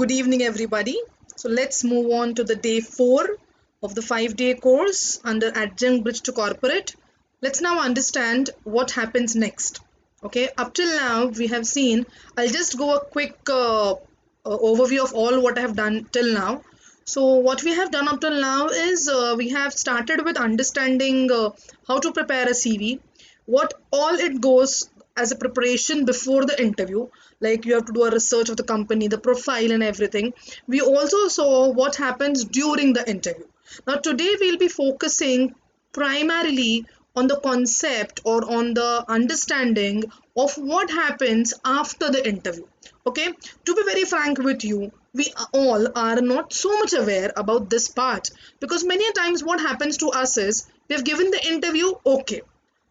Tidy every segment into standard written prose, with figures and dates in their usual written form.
Good evening, everybody. So let's move on to the day 4 of the 5-day course under Adjunct Bridge to Corporate. Let's now understand what happens next. Okay, up till now we have seen, I'll just go a quick overview of all what I have done till now. So what we have done up till now is we have started with understanding how to prepare a CV, what all it goes as a preparation before the interview, like you have to do a research of the company, the profile and everything. We also saw what happens during the interview. Now today we'll be focusing primarily on the concept or on the understanding of what happens after the interview. Okay, to be very frank with you, we all are not so much aware about this part, because many times what happens to us is we've given the interview. Okay,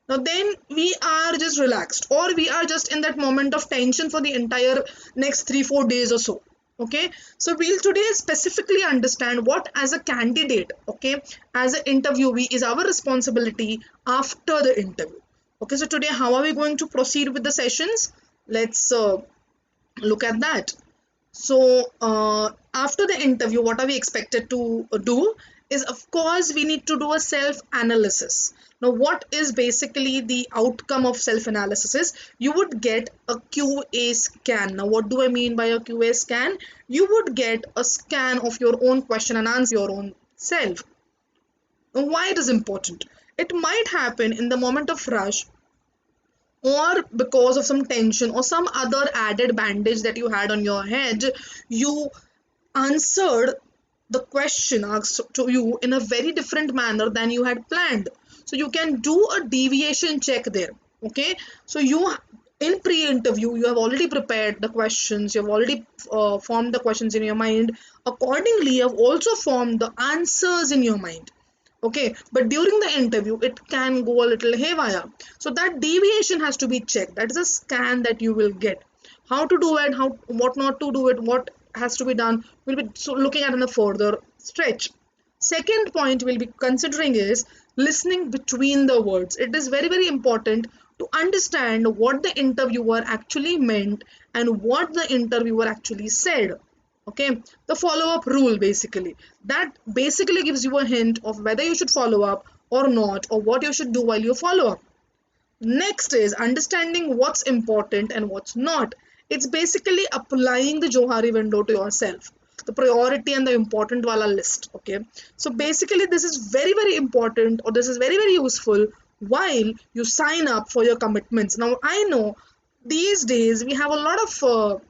now then we are just relaxed, or we are just in that moment of tension for the entire next 3-4 days or so. Okay, so we'll today specifically understand what as a candidate, okay, as an interviewee is our responsibility after the interview. Okay, so today how are we going to proceed with the sessions? Let's look at that. So, after the interview, what are we expected to do is, of course, we need to do a self analysis. Now, what is basically the outcome of self analysis is you would get a QA scan. Now, what do I mean by a QA scan? You would get a scan of your own question and answer your own self. Now, why it is important? It might happen in the moment of rush, or because of some tension or some other added bandage that you had on your head, you answered the question asked to you in a very different manner than you had planned. So you can do a deviation check there. Okay, so you, in pre-interview, you have already prepared the questions, you have already formed the questions in your mind. Accordingly, you have also formed the answers in your mind. Okay, but during the interview it can go a little haywire, so that deviation has to be checked. That is a scan that you will get. How to do it, how, what not to do it, what has to be done, we'll be so looking at in a further stretch. Second point we'll be considering is listening between the words. It is very very important to understand what the interviewer actually meant and what the interviewer actually said. Okay, the follow up rule, basically, that basically gives you a hint of whether you should follow up or not, or what you should do while you follow up. Next is understanding what's important and what's not. It's basically applying the Johari window to yourself, the priority and the important wala list. Okay, so basically this is very very important, or this is very very useful while you sign up for your commitments. Now I know these days we have a lot of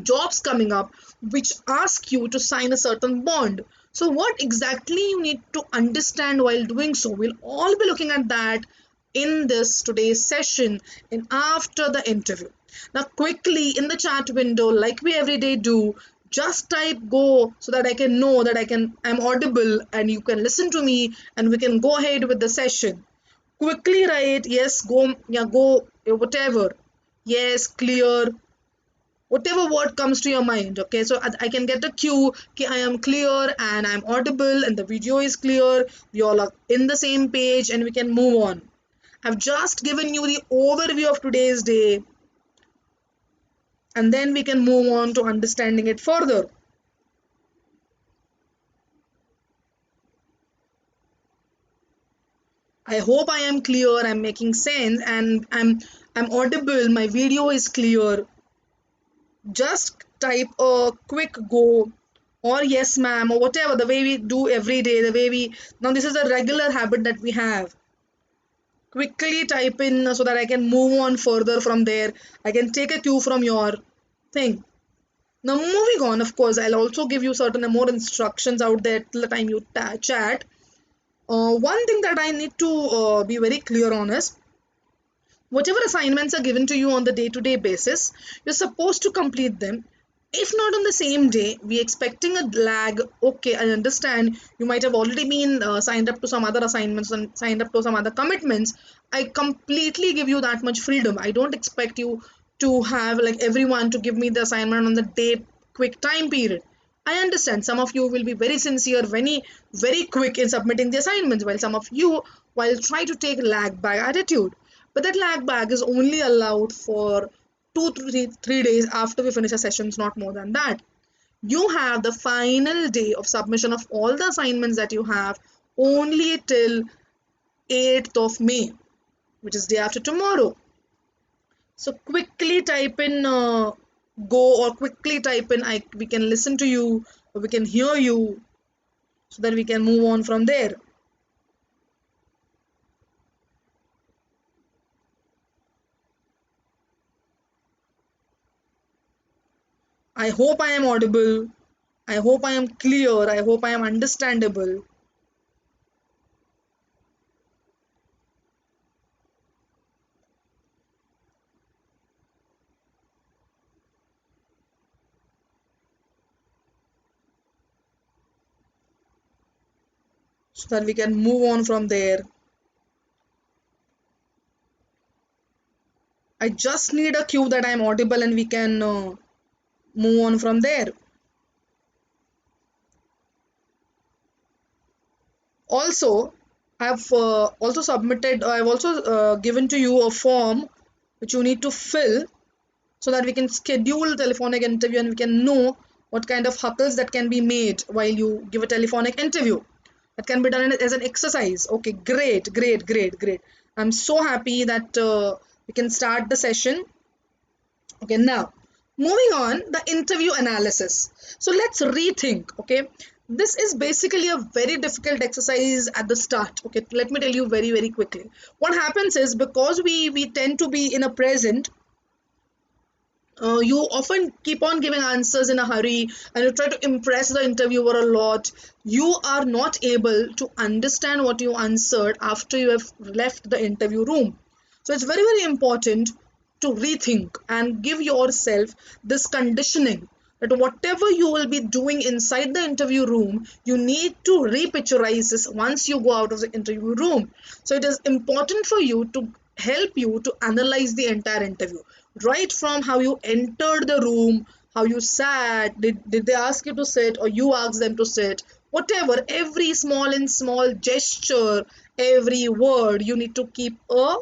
jobs coming up which ask you to sign a certain bond. So, what exactly you need to understand while doing so, we'll all be looking at that in this today's session and after the interview. Now, quickly in the chat window, like we every day do, just type go so that I can know that I'm audible and you can listen to me and we can go ahead with the session. Quickly write yes, go, yeah, go, whatever. Yes, clear, whatever word comes to your mind. Okay, so I can get a cue. Okay, I am clear and I'm audible and the video is clear, we all are in the same page and we can move on. I've just given you the overview of today's day, and then we can move on to understanding it further. I hope I am clear, I'm making sense, and I'm audible, my video is clear. Just type a quick go or yes ma'am or whatever, the way we do every day, the way we, now this is a regular habit that we have. Quickly type in so that I can move on further from there. I can take a cue from your thing. Now moving on, of course I'll also give you certain more instructions out there till the time you chat. One thing that I need to be very clear on is whatever assignments are given to you on the day-to-day basis, you're supposed to complete them. If not on the same day, we expecting a lag. Okay, I understand you might have already been signed up to some other assignments and signed up to some other commitments. I completely give you that much freedom. I don't expect you to have like everyone to give me the assignment on the day quick time period. I understand some of you will be very sincere, very quick in submitting the assignments, while some of you will try to take lag back attitude. But that lag back is only allowed for 2 to 3 days after we finish our sessions, not more than that. You have the final day of submission of all the assignments that you have only till 8th of May, which is day after tomorrow. So quickly type in go, or quickly type in we can listen to you, or we can hear you, so that we can move on from there. I hope I am audible. I hope I am clear. I hope I am understandable. So that we can move on from there. I just need a cue that I am audible, and we can move on from there. Also, I've also submitted, I've also given to you a form which you need to fill, so that we can schedule a telephonic interview and we can know what kind of huckles that can be made while you give a telephonic interview. That can be done as an exercise. Okay, great, great, great, great. I'm so happy that we can start the session. Okay, now moving on, the interview analysis. So let's rethink. Okay, this is basically a very difficult exercise at the start. Okay, let me tell you very, very quickly. What happens is, because we tend to be in a present, you often keep on giving answers in a hurry, and you try to impress the interviewer a lot. You are not able to understand what you answered after you have left the interview room. So it's very, very important to rethink and give yourself this conditioning that whatever you will be doing inside the interview room, you need to repicturize this once you go out of the interview room. So it is important for you to help you to analyze the entire interview, right from how you entered the room, how you sat, did they ask you to sit or you asked them to sit, whatever, every small and small gesture, every word, you need to keep a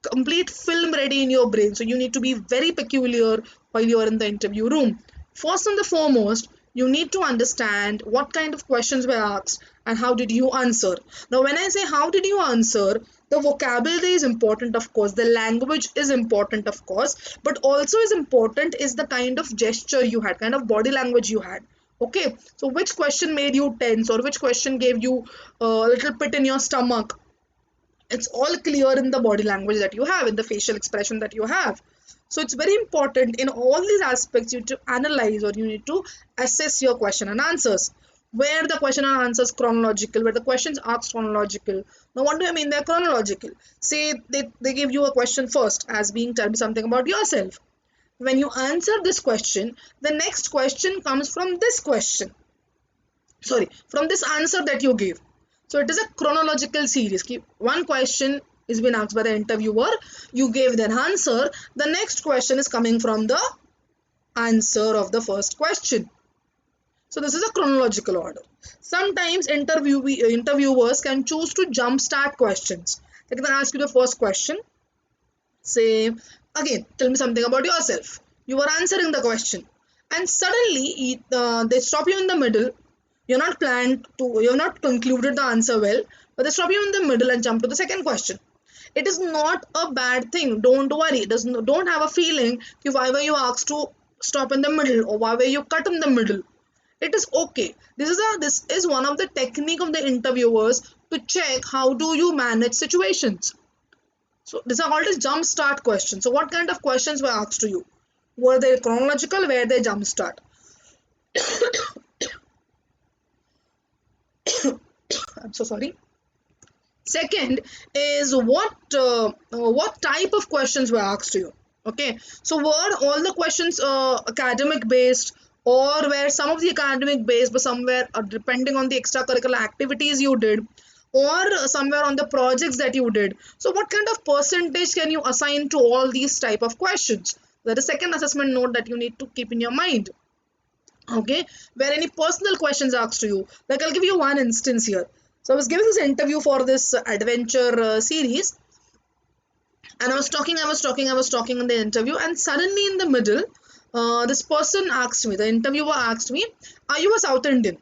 complete film ready in your brain. So you need to be very peculiar while you are in the interview room. First and the foremost, you need to understand what kind of questions were asked and how did you answer. Now, when I say how did you answer, the vocabulary is important, of course, the language is important, of course, but also is important is the kind of gesture you had, kind of body language you had. Okay, so which question made you tense, or which question gave you a little pit in your stomach? It's all clear in the body language that you have, in the facial expression that you have. So it's very important in all these aspects you need to analyze, or you need to assess your question and answers. Where the question and answers chronological, where the questions asked chronological. Now, what do I mean by chronological? Say they give you a question first as being, tell me something about yourself. When you answer this question, the next question comes from this question, sorry, from this answer that you gave. So it is a chronological series. One question is being asked by the interviewer, you gave an answer, the next question is coming from the answer of the first question. So this is a chronological order. Sometimes interviewers can choose to jumpstart questions. They can ask you the first question, say, again, tell me something about yourself. You are answering the question, and suddenly they stop you in the middle. You're not concluded the answer well, but they stop you in the middle and jump to the second question. It is not a bad thing. Don't worry. Don't have a feeling why were you asked to stop in the middle, or why were you cut in the middle. It is okay. This is one of the technique of the interviewers to check how do you manage situations. So these are called as jump start questions. So what kind of questions were asked to you? Were they chronological? Were they jump start? I'm so sorry. Second is what type of questions were asked to you. Okay, so were all the questions academic based, or were some of the academic based, but somewhere depending on the extracurricular activities you did, or somewhere on the projects that you did. So what kind of percentage can you assign to all these type of questions? That is second assessment note that you need to keep in your mind. Okay, where any personal questions asked to you, like I'll give you one instance here. So I was giving this interview for this adventure series, and I was talking in the interview, and suddenly in the middle, this person asked me, the interviewer asked me, are you a South Indian?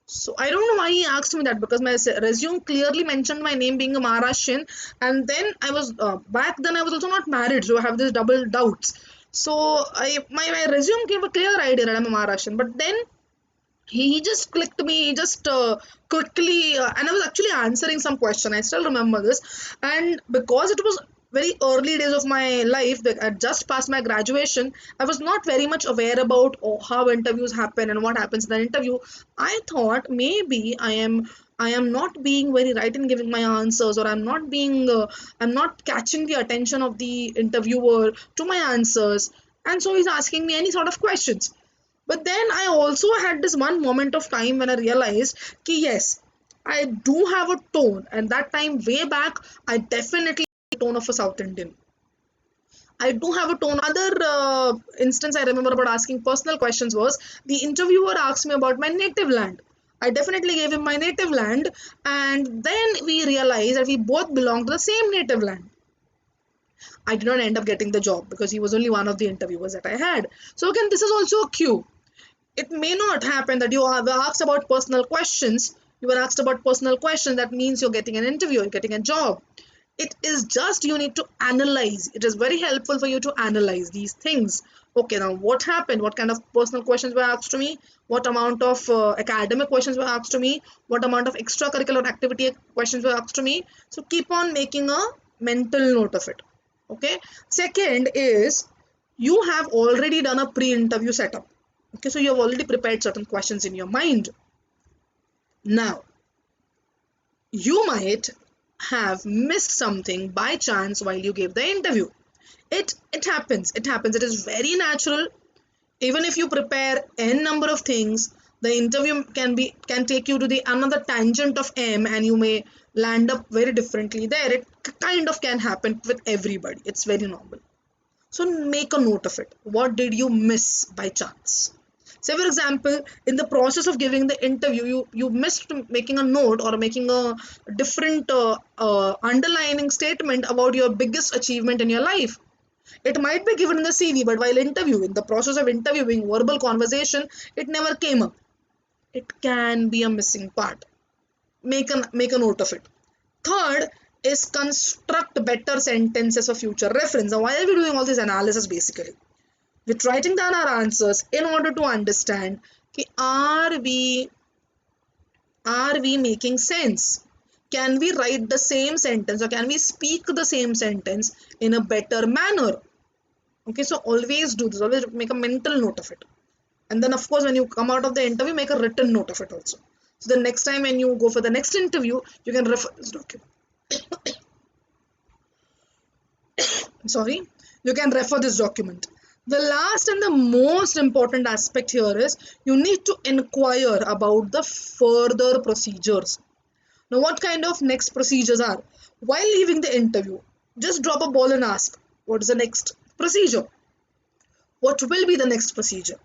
So I don't know why he asked me that, because my resume clearly mentioned my name being a Maharashtrian, and then I was back then I was also not married, so I have this double doubts. So my resume gave a clear idea that I'm a Maharashtrian, but then he just clicked me, he just quickly, and I was actually answering some question. I still remember this, and because it was very early days of my life, that I just passed my graduation, I was not very much aware about how interviews happen and what happens in the interview. I thought maybe I am not being very right in giving my answers, or I'm not catching the attention of the interviewer to my answers, and so he's asking me any sort of questions. But then I also had this one moment of time when I realized कि yes, I do have a tone, and that time way back, I definitely had the tone of a South Indian. I do have a tone. Other instance I remember about asking personal questions was the interviewer asked me about my native land. I definitely gave him my native land, and then we realized that we both belong to the same native land. I did not end up getting the job because he was only one of the interviewers that I had. So again, this is also a cue. It may not happen that you are asked about personal questions. You were asked about personal questions. That means you're getting an interview, you're getting a job. It is just you need to analyze. It is very helpful for you to analyze these things. Okay, now what happened? What kind of personal questions were asked to me? What amount of academic questions were asked to me? What amount of extracurricular activity questions were asked to me? So keep on making a mental note of it. Okay. Second is you have already done a pre-interview setup. Okay, so you have already prepared certain questions in your mind. Now, you might have missed something by chance while you gave the interview. It happens. It happens. It is very natural. Even if you prepare n number of things, the interview can take you to the another tangent of M, and you may land up very differently there. It kind of can happen with everybody. It's very normal. So make a note of it. What did you miss by chance? Say, for example, in the process of giving the interview, you missed making a note or making a different underlining statement about your biggest achievement in your life. It might be given in the CV, but while interviewing, the process of interviewing, verbal conversation, it never came up. It can be a missing part. Make a note of it. Third is construct better sentences for future reference. Now, why are we doing all this analysis basically? We're writing down our answers in order to understand कि are we making sense? Can we write the same sentence, or can we speak the same sentence in a better manner? Okay, so always do this. Always make a mental note of it. And then, of course, when you come out of the interview, make a written note of it also. So the next time when you go for the next interview, you can refer this document. Sorry, you can refer this document. The last and the most important aspect here is you need to inquire about the further procedures. Now, what kind of next procedures are? While leaving the interview, just drop a ball and ask, what is the next procedure? What will be the next procedure?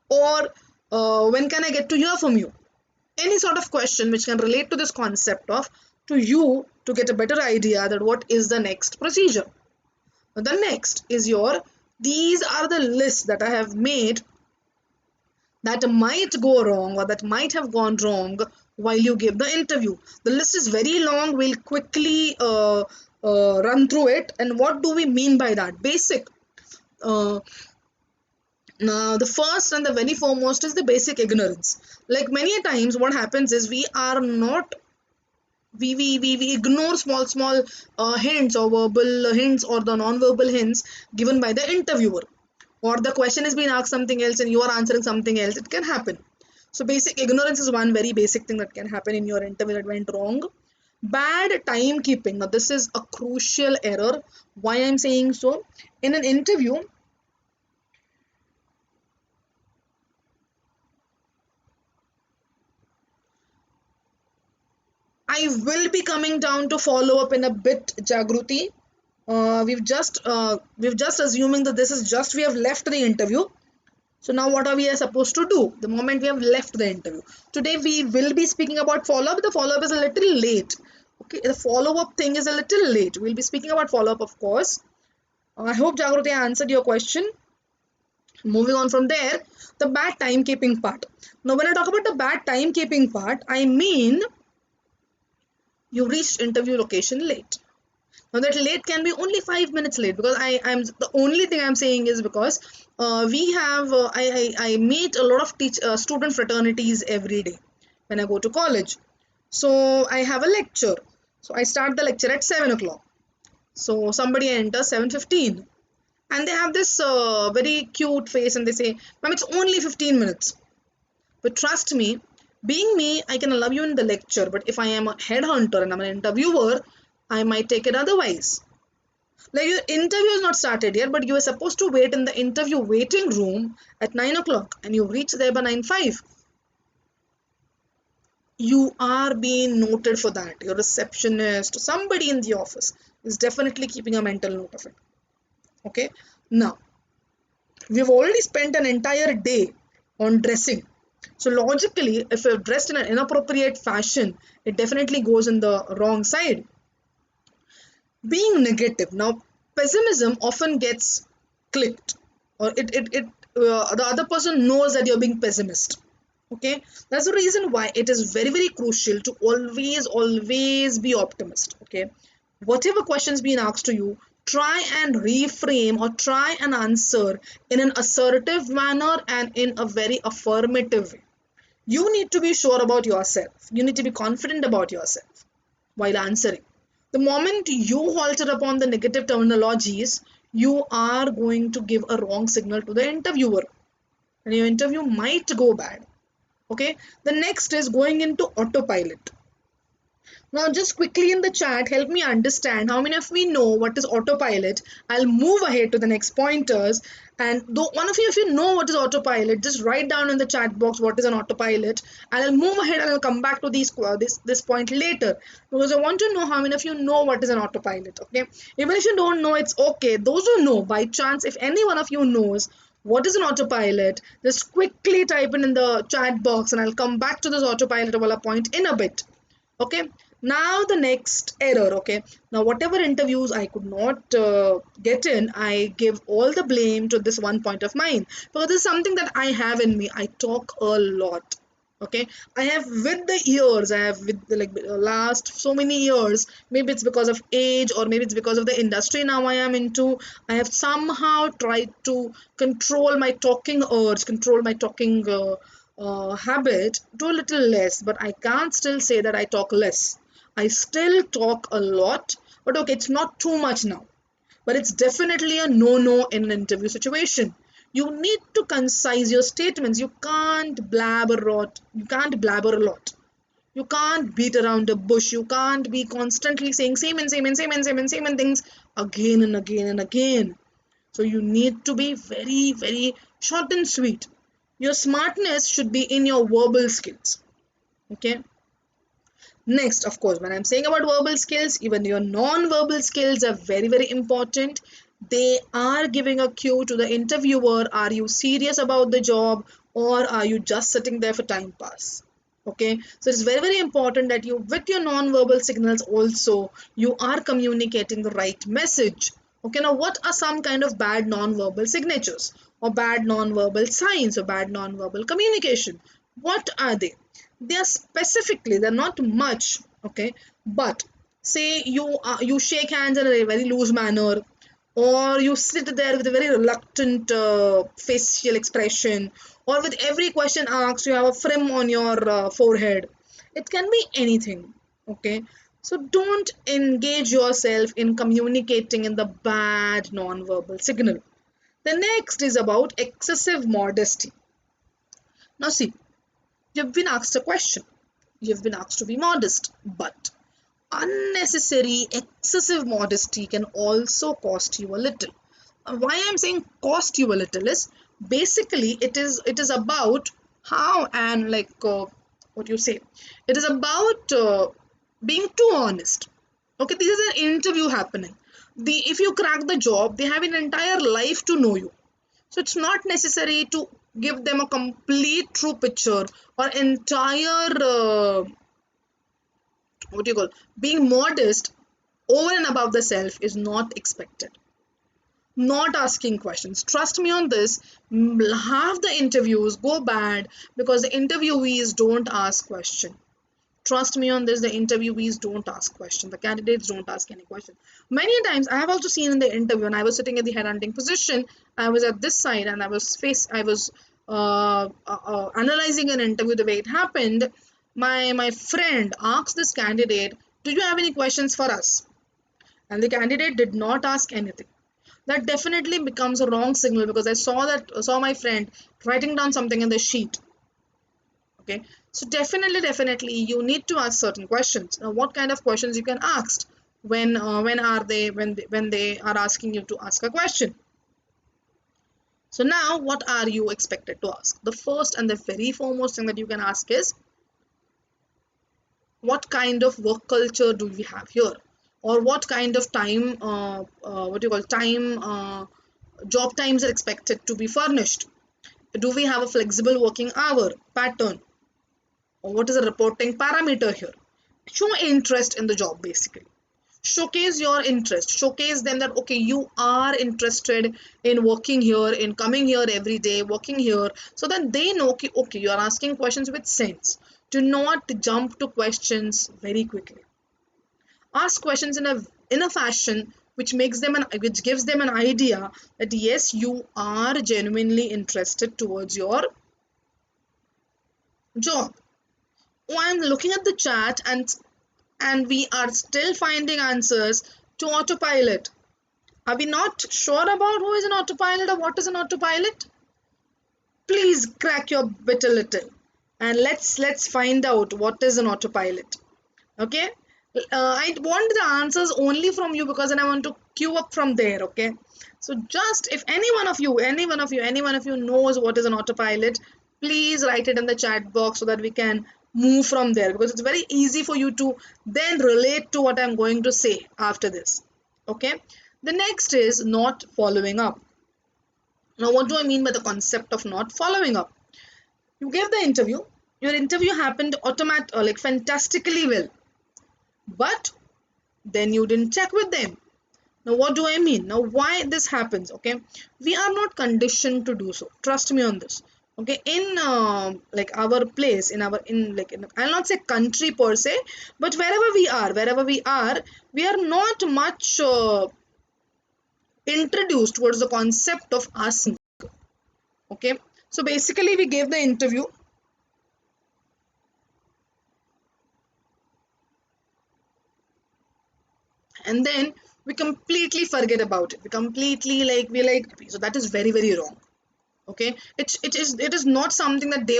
Or when can I get to hear from you? Any sort of question which can relate to this concept of to you to get a better idea that what is the next procedure. The next is these are the lists that I have made that might go wrong or that might have gone wrong while you give the interview. The list is very long. We'll quickly run through it. And what do we mean by that? Basic. Uh, Now, the first and the very foremost is the basic ignorance. Like many times, what happens is we are not we ignore small hints or verbal hints or the non-verbal hints given by the interviewer, or the question is being asked something else and you are answering something else. It can happen. So basic ignorance is one very basic thing that can happen in your interview that went wrong. Bad timekeeping. Now this is a crucial error. Why I'm saying so? In an interview, I will be coming down to follow up in a bit, Jagruti. We've just assuming that this is just we have left the interview. So now what are we supposed to do the moment we have left the interview? Today we will be speaking about follow-up. The follow-up is a little late. Okay, the follow-up thing is a little late. We'll be speaking about follow-up, of course. I hope Jagruti answered your question. Moving on from there, the bad timekeeping part. Now, when I talk about the bad timekeeping part, I mean you reached interview location late. Now that late can be only 5 minutes late, because I'm the only thing I'm saying is because we have I meet a lot of student fraternities every day when I go to college. So I have a lecture. So I start the lecture at 7 o'clock. So somebody enters 7:15, and they have this very cute face and they say, "Ma'am, it's only 15 minutes." But trust me, being me, I can allow you in the lecture. But if I am a headhunter and I'm an interviewer, I might take it otherwise. Like, your interview is not started yet, but you are supposed to wait in the interview waiting room at 9 o'clock, and you reach there by 9:05. You are being noted for that. Your receptionist, somebody in the office is definitely keeping a mental note of it. Okay. Now, we've already spent an entire day on dressing. So logically, if you're dressed in an inappropriate fashion, it definitely goes in the wrong side. Being negative. Now, pessimism often gets clicked, or the other person knows that you're being pessimist. Okay, that's the reason why it is very, very crucial to always be optimist. Okay, whatever questions being asked to you, try and reframe or try and answer in an assertive manner and in a very affirmative way. You need to be sure about yourself. You need to be confident about yourself while answering. The moment you halted upon the negative terminologies, you are going to give a wrong signal to the interviewer, and your interview might go bad. Okay, the next is going into autopilot. Now, just quickly in the chat, help me understand how many of we know what is autopilot. I'll move ahead to the next pointers. And though one of you, if you know what is autopilot, just write down in the chat box what is an autopilot. And I'll move ahead and I'll come back to this point later, because I want to know how many of you know what is an autopilot. Okay, even if you don't know, it's okay. Those who know, by chance, if any one of you knows what is an autopilot, just quickly type in the chat box, and I'll come back to this autopilot point in a bit. Okay, now the next error. Okay, now whatever interviews I could not get in, I give all the blame to this one point of mine, because this is something that I have in me. I talk a lot. Okay, I have, with the years, I have, with the, like, last so many years, maybe it's because of age or maybe it's because of the industry now I am into, I have somehow tried to control my talking urge, control my talking habit to a little less, but I can't still say that I talk less. I still talk a lot, but okay, it's not too much now. But it's definitely a no-no in an interview situation. You need to concise your statements. You can't blabber a lot. You can't blabber a lot. You can't beat around the bush. You can't be constantly saying same and same and same and same and same and things again and again and again. So you need to be very, very short and sweet. Your smartness should be in your verbal skills. Okay. Next, of course, when I'm saying about verbal skills, even your non-verbal skills are very, very important. They are giving a cue to the interviewer. Are you serious about the job, or are you just sitting there for time pass? Okay, so it's very, very important that you, with your non-verbal signals also, you are communicating the right message. Okay, now what are some kind of bad non-verbal signatures or bad non-verbal signs or bad non-verbal communication? What are they? They are specifically, they're not much. Okay, but say you shake hands in a very loose manner, or you sit there with a very reluctant facial expression, or with every question asked you have a frim on your forehead. It can be anything. Okay, so don't engage yourself in communicating in the bad non-verbal signal. The next is about excessive modesty. Now see, you've been asked a question, you've been asked to be modest, but unnecessary excessive modesty can also cost you a little. Why I'm saying cost you a little is, basically it is about how, and like what you say, it is about being too honest. Okay, this is an interview happening. If you crack the job, they have an entire life to know you. So it's not necessary to give them a complete true picture or entire what do you call, being modest over and above the self is not expected. not asking questions. Trust me on this. Half the interviews go bad because the interviewees don't ask question. Trust me on this, the interviewees don't ask questions, the candidates don't ask any question. Many times I have also seen in the interview, and I was sitting at the headhunting position, I was at this side and I was analyzing an interview the way it happened. My friend asked this candidate, do you have any questions for us? And the candidate did not ask anything. That definitely becomes a wrong signal, because I saw my friend writing down something in the sheet. Okay, so definitely you need to ask certain questions. Now, what kind of questions you can ask? When are asking you to ask a question? So now, what are you expected to ask? The first and the very foremost thing that you can ask is, what kind of work culture do we have here? Or what kind of time, what do you call time, job times are expected to be furnished? Do we have a flexible working hour pattern? Or what is the reporting parameter here? Show interest in the job, basically. Showcase your interest. Showcase them that, okay, you are interested in working here, in coming here every day, working here, so that they know, okay, you are asking questions with sense. Do not jump to questions very quickly. Ask questions in a fashion which gives them an idea that yes, you are genuinely interested towards your job. Oh, I'm looking at the chat, and we are still finding answers to autopilot. Are we not sure about who is an autopilot or what is an autopilot? Please crack your bit a little, and let's find out what is an autopilot. Okay, I want the answers only from you, because then I want to queue up from there. Okay, so just if any one of you knows what is an autopilot, please write it in the chat box so that we can move from there, because it's very easy for you to then relate to what I'm going to say after this. Okay, the next is not following up. Now, what do I mean by the concept of not following up? You gave the interview, your interview happened like fantastically well, but then you didn't check with them. Now, what do I mean? Now, why this happens? Okay, we are not conditioned to do so. Trust me on this. Okay, in like our place, I'll not say country per se, but wherever we are not much introduced towards the concept of asking. Okay, so basically, we gave the interview. And then we completely forget about it. We completely so that is very, very wrong. Okay, it is not something that they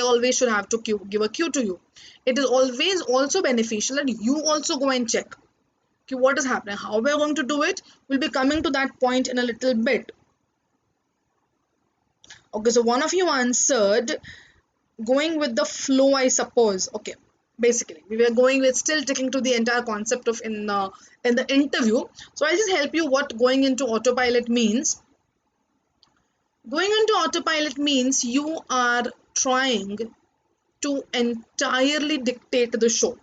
always should have to give a cue to you. It is always also beneficial that you also go and check, okay, what is happening, how we are going to do it. We'll be coming to that point in a little bit. Okay, so one of you answered going with the flow, I suppose. Okay, basically we were going with still sticking to the entire concept of in the interview. So I'll just help you what going into autopilot means. Going into autopilot means you are trying to entirely dictate the show.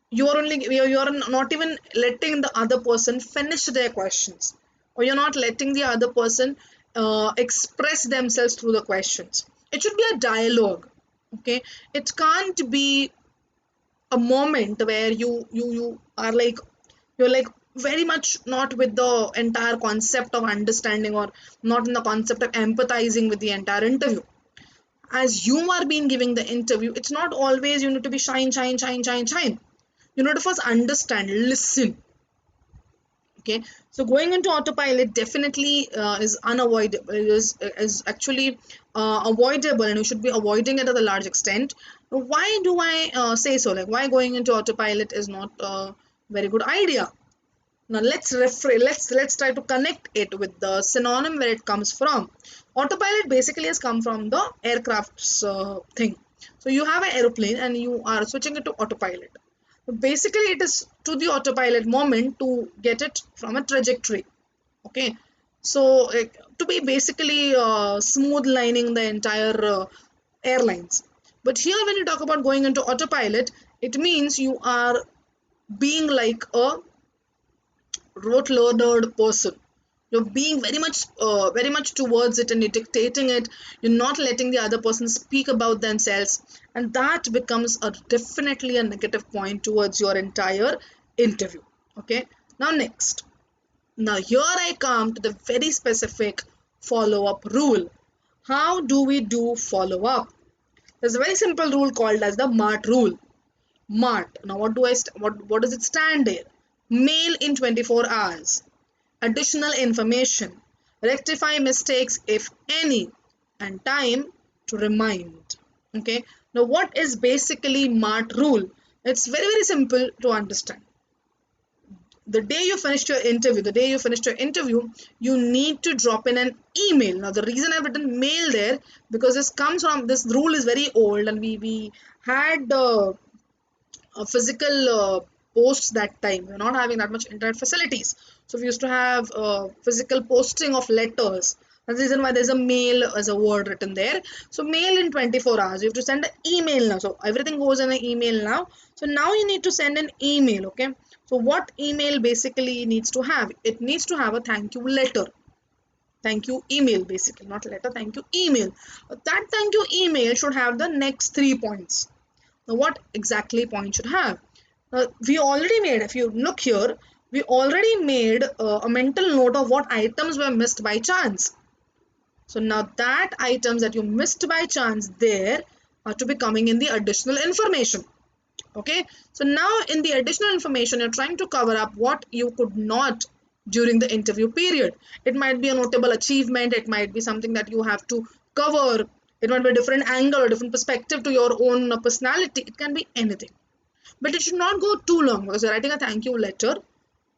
You're not even letting the other person finish their questions, or you're not letting the other person express themselves through the questions. It should be a dialogue. Okay, it can't be a moment where you are like, you're like very much not with the entire concept of understanding, or not in the concept of empathizing with the entire interview. As you are being giving the interview, it's not always you need to be shine. You need to first understand, listen. Okay, so going into autopilot definitely is unavoidable, is actually avoidable, and you should be avoiding it at a large extent. Why do I say so? Like, why going into autopilot is not a very good idea? Now let's try to connect it with the synonym where it comes from. Autopilot basically has come from the aircraft's thing. So you have an aeroplane and you are switching it to autopilot. Basically, it is to the autopilot moment to get it from a trajectory. Okay, so to be basically smooth lining the entire airlines. But here, when you talk about going into autopilot, it means you are being like a rote learned person. You're being very much towards it, and you're dictating it. You're not letting the other person speak about themselves, and that becomes a definitely a negative point towards your entire interview. Okay. Now next, now here I come to the very specific follow-up rule. How do we do follow-up? There's a very simple rule called as the MART rule. MART. Now, what does it stand there? Mail in 24 hours. Additional information. Rectify mistakes if any, and time to remind. Okay. Now, what is basically MART rule? It's very simple to understand. The day you finished your interview, you need to drop in an email. Now, the reason I've written mail there, because this rule is very old, and we had physical posts that time. We're not having that much internet facilities, so we used to have physical posting of letters. That's the reason why there's a mail as a word written there. So mail in 24 hours. You have to send an email now. So everything goes in an email now. So now you need to send an email. Okay. So what email basically needs to have? It needs to have a thank you letter. Thank you email, basically, not letter, thank you email. That thank you email should have the next 3 points. Now, what exactly point should have? We already made, if you look here, we already made a mental note of what items were missed by chance. So now that items that you missed by chance there are to be coming in the additional information. Okay, so now in the additional information, you're trying to cover up what you could not during the interview period. It might be a notable achievement, it might be something that you have to cover, it might be a different angle or different perspective to your own personality, it can be anything. But it should not go too long, because you're writing a thank you letter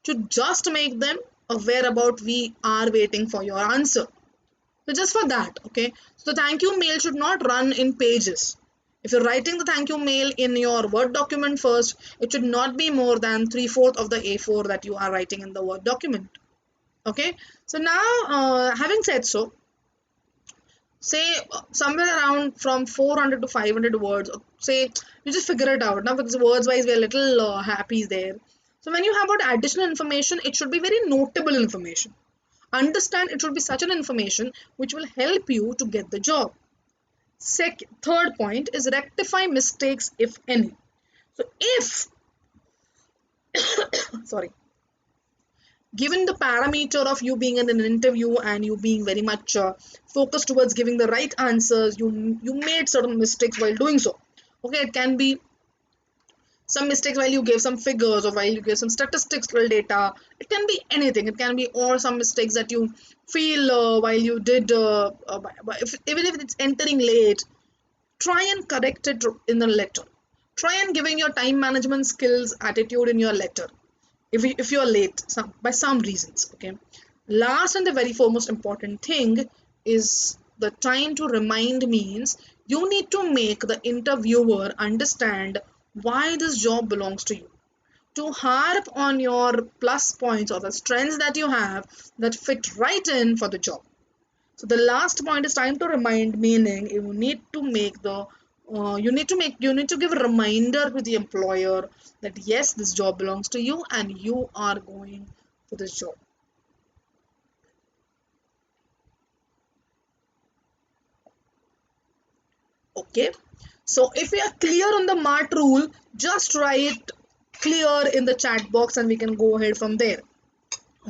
to just make them aware about we are waiting for your answer. So just for that, okay. So the thank you mail should not run in pages. If you're writing the thank you mail in your Word document first, it should not be more than 3/4 of the A4 that you are writing in the Word document. Okay. So now, having said so, say somewhere around from 400 to 500 words, say you just figure it out now, because words wise we're a little happy there. So when you have about additional information, it should be very notable information. Understand, it should be such an information which will help you to get the job. Third point is rectify mistakes if any. So if sorry, given the parameter of you being in an interview and you being very much focused towards giving the right answers, you made certain mistakes while doing so. Okay, it can be some mistakes while you gave some figures, or while you gave some statistical data. It can be anything. It can be, or some mistakes that you feel while you did even if it's entering late, try and correct it in the letter. Try and giving your time management skills attitude in your letter if you're late by some reasons. Okay, last and the very foremost important thing is the time to remind. Means you need to make the interviewer understand why this job belongs to you, to harp on your plus points or the strengths that you have that fit right in for the job. So the last point is time to remind, meaning you need to give a reminder to the employer that yes, this job belongs to you and you are going for this job. Okay. So if we are clear on the MART rule, just write clear in the chat box and we can go ahead from there.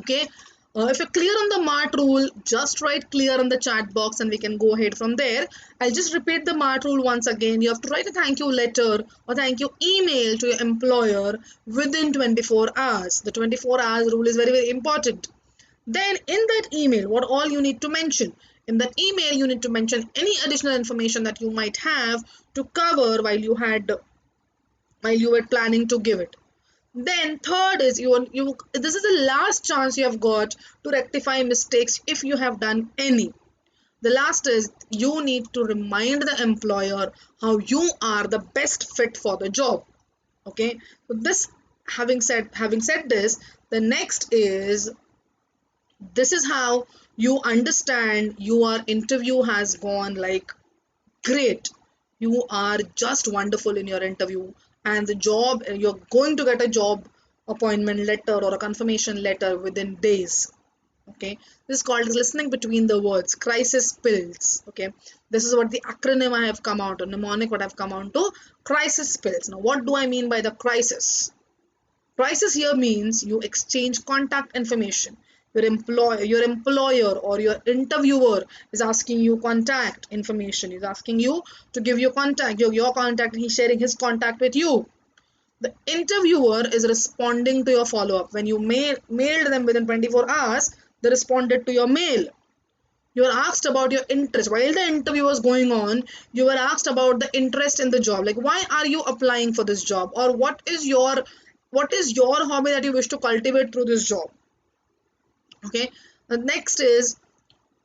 Okay. If you're clear on the MART rule, just write clear in the chat box and we can go ahead from there. I'll just repeat the MART rule once again. You have to write a thank you letter or thank you email to your employer within 24 hours. The 24 hours rule is very important. Then in that email, what all you need to mention? In that email, you need to mention any additional information that you might have to cover while you were planning to give it. Then third is you this is the last chance you have got to rectify mistakes if you have done any. The last is you need to remind the employer how you are the best fit for the job. Okay, so this having said this, the next is, this is how you understand your interview has gone like great. You are just wonderful in your interview, and the job, you're going to get a job appointment letter or a confirmation letter within days. Okay, this is called listening between the words, crisis pills. Okay, this is what the acronym I have come out, or mnemonic what I've come out to, crisis pills. Now, what do I mean by the crisis? Crisis here means you exchange contact information. Your employer or your interviewer is asking you contact information. He's asking you to give your contact, your contact. He's sharing his contact with you. The interviewer is responding to your follow-up. When you mailed them within 24 hours, they responded to your mail. You were asked about your interest. While the interview was going on, you were asked about the interest in the job. Like, why are you applying for this job? Or what is your hobby that you wish to cultivate through this job? Okay. The next is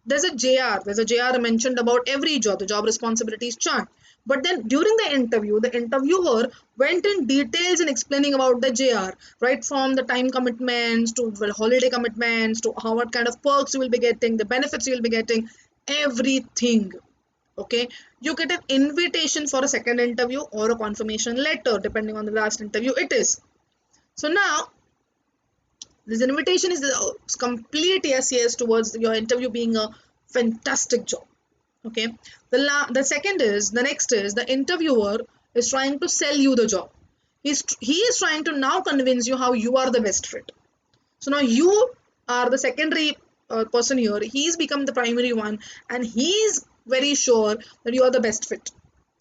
there's a JR. There's a JR mentioned about every job, the job responsibilities chart. But then during the interview, the interviewer went in details in explaining about the JR, right from the time commitments to well, holiday commitments to how what kind of perks you will be getting, the benefits you will be getting, everything. Okay, you get an invitation for a second interview or a confirmation letter, depending on the last interview it is. So now this invitation is the complete yes towards your interview being a fantastic job. Okay, the second is the next is the interviewer is trying to sell you the job. He is trying to now convince you how you are the best fit. So now you are the secondary person here. He's become the primary one, and he's very sure that you are the best fit,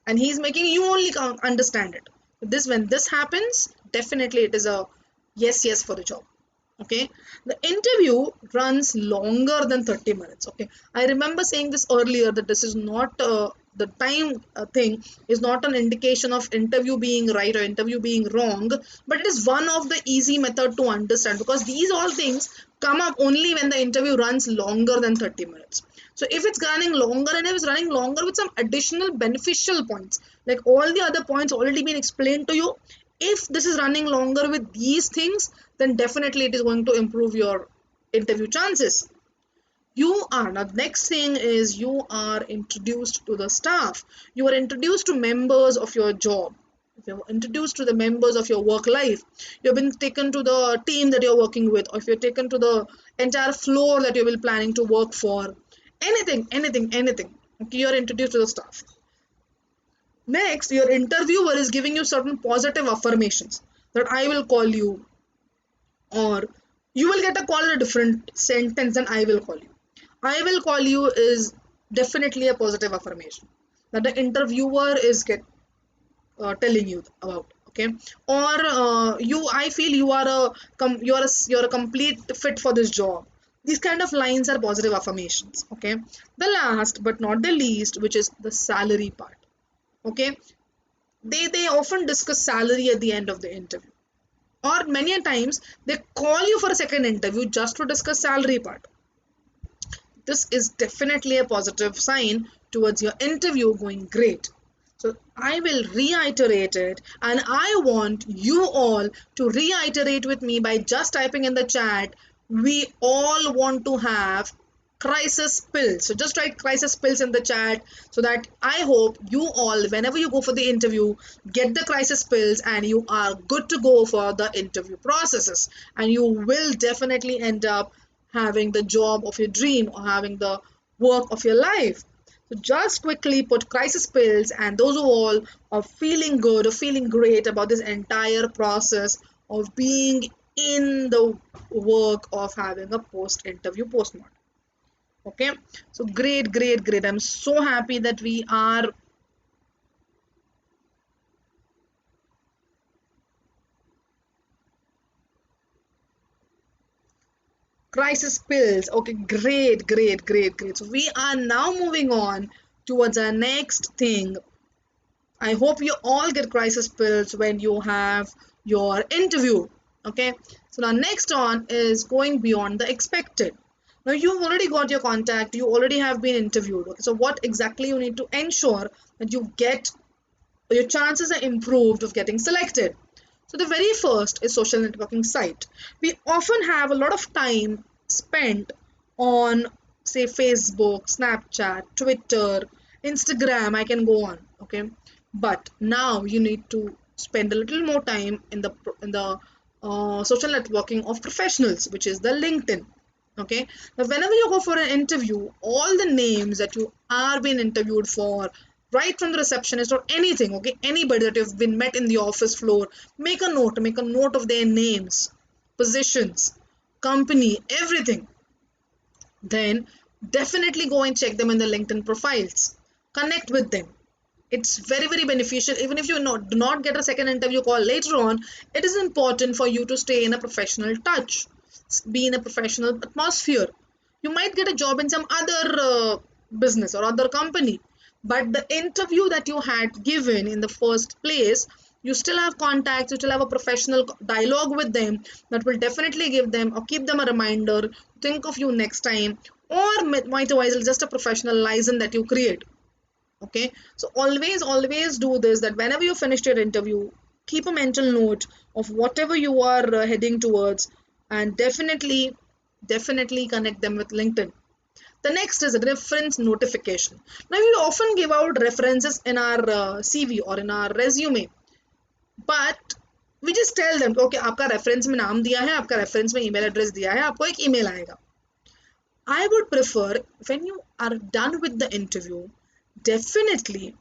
and he's making you only understand it. This when this happens, definitely it is a yes for the job. Okay, the interview runs longer than 30 minutes. Okay, I remember saying this earlier that this is not the time thing is not an indication of interview being right or interview being wrong, but it is one of the easy method to understand, because these all things come up only when the interview runs longer than 30 minutes. So if it's running longer, and if it's running longer with some additional beneficial points, like all the other points already been explained to you, if this is running longer with these things, then definitely it is going to improve your interview chances. You are now, the next thing is you are introduced to the staff. You are introduced to members of your job. You're introduced to the members of your work life. You've been taken to the team that you're working with, or if you're taken to the entire floor that you've been planning to work for. Anything. Okay, you're introduced to the staff. Next, your interviewer is giving you certain positive affirmations that I will call you, or you will get a call in a different sentence than I will call you. I will call you is definitely a positive affirmation that the interviewer is telling you about. Okay, or I feel you are you're a complete fit for this job. These kind of lines are positive affirmations. Okay, the last but not the least, which is the salary part. Okay, they often discuss salary at the end of the interview, or many a times they call you for a second interview just to discuss salary part. This is definitely a positive sign towards your interview going great. So I will reiterate it, and I want you all to reiterate with me by just typing in the chat. We all want to have crisis pills. So just write crisis pills in the chat, so that I hope you all, whenever you go for the interview, get the crisis pills and you are good to go for the interview processes, and you will definitely end up having the job of your dream or having the work of your life. So just quickly put crisis pills, and those who all are feeling good or feeling great about this entire process of being in the work of having a post interview postmortem. Okay, so great. I'm so happy that we are crisis pills. Okay, great. So we are now moving on towards our next thing. I hope you all get crisis pills when you have your interview. Okay, so now next on is going beyond the expected. Now you've already got your contact, you already have been interviewed. Okay, so what exactly you need to ensure that you get, your chances are improved of getting selected. So the very first is social networking site. We often have a lot of time spent on, say, Facebook, Snapchat, Twitter, Instagram. I can go on. Okay, but now you need to spend a little more time in the social networking of professionals, which is the LinkedIn. Okay, now whenever you go for an interview, all the names that you are being interviewed for, right from the receptionist or anything, okay, anybody that you've been met in the office floor, make a note of their names, positions, company, everything. Then definitely go and check them in the LinkedIn profiles, connect with them. It's very very beneficial. Even if you do not get a second interview call later on, it is important for you to stay in a professional touch, be in a professional atmosphere. You might get a job in some other business or other company, but the interview that you had given in the first place, you still have contacts, you still have a professional dialogue with them that will definitely give them or keep them a reminder, think of you next time, or might otherwise just a professional license that you create. Okay, so always do this, that whenever you finished your interview, keep a mental note of whatever you are heading towards, and definitely connect them with LinkedIn. The next is a reference notification. Now we often give out references in our CV or in our resume, but we just tell them okay, आपका reference में नाम दिया है, आपका reference में email address दिया है, आपको एक email आएगा. I would prefer, when you are done with the interview, definitely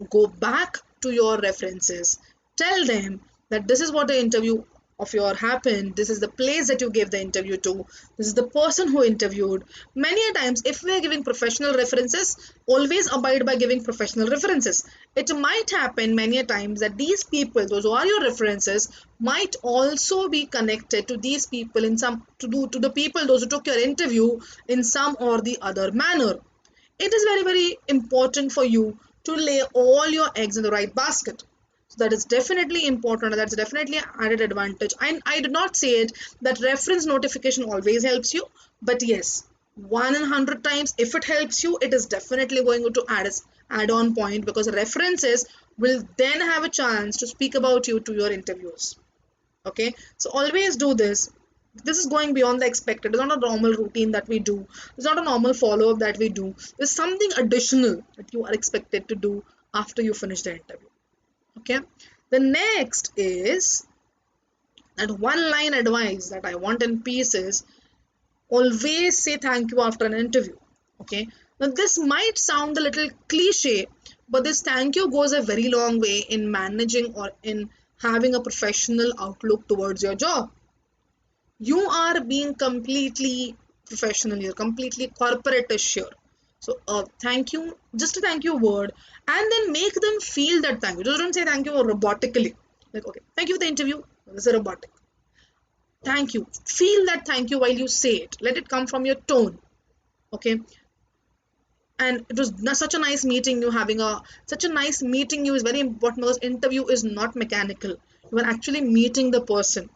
go back to your references, tell them that this is what the interview of your happened, this is the place that you gave the interview to, this is the person who interviewed. Many a times if we are giving professional references, always abide by giving professional references. It might happen many a times that these people, those who are your references, might also be connected to these people in some to the people those who took your interview in some or the other manner. It is very very important for you to lay all your eggs in the right basket. So that is definitely important, that's definitely an added advantage. I do not say it that reference notification always helps you, but yes, 100 times if it helps you, it is definitely going to add on point, because references will then have a chance to speak about you to your interviews. Okay, so always do this. This is going beyond the expected. It's not a normal routine that we do, it's not a normal follow-up that we do. There's something additional that you are expected to do after you finish the interview. Okay, the next is that one line advice that I want in peace is always say thank you after an interview. Okay, now this might sound a little cliche, but this thank you goes a very long way in managing or in having a professional outlook towards your job. You are being completely professional here, completely corporate-ish here. So thank you, just a thank you word, and then make them feel that thank you. Just don't say thank you robotically. Like, okay, thank you for the interview. This is a robotic. Thank you. Feel that thank you while you say it. Let it come from your tone. Okay. And it was such a nice meeting you. Having a such a nice meeting you is very important, because interview is not mechanical. You are actually meeting the person.